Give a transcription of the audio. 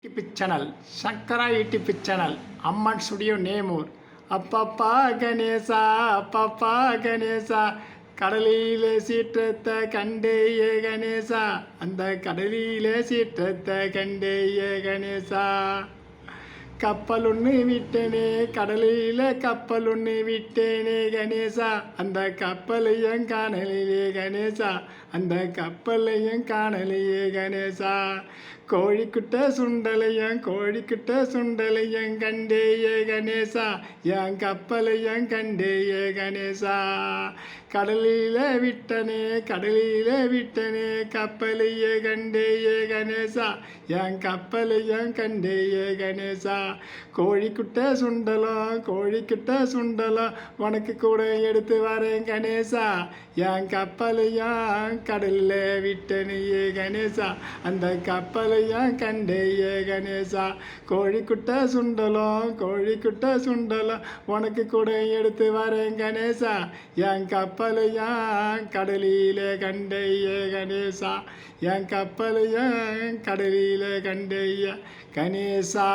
YouTube channel சங்கரா YouTube channel அம்மன் studio Nemur. அப்பப்பா கணேசா அப்பப்பா கணேசா கடலிலே சீற்றத்தை கண்டேயே கணேசா, அந்த கடலிலே சீற்றத்தை கண்டேயே கணேசா. கப்பல் ஒன்று விட்டேனே கடலில் கப்பல் ஒன்று விட்டேனே கணேசா, அந்த கப்பலையும் காணலையே கணேசா, அந்த கப்பலையும் காணலையே கணேசா. கோழிக்குட்டை சுண்டலையும் கண்டேயே கணேசா, என் கப்பலையும் கண்டேயே கணேசா. கடலில் விட்டனே கப்பலையே கண்டேயே கணேசா, என் கப்பலையும் கண்டேயே கணேசா. கோழிக்குட்டை சுண்டலும் உனக்கு கூட எடுத்து வரேன் கணேசா, என் கப்பலையும் கடலில் விட்டனையே கணேசா, அந்த கப்பலையும் கண்டேயே கணேசா. கோழிக்குட்டை சுண்டலும் உனக்கு கூட எடுத்து வரேன் கணேசா, என் கப்பலையும் கடலிலே கண்டேயே கணேசா, என் கப்பலையும் கடலிலே கண்டேயே கணேசா.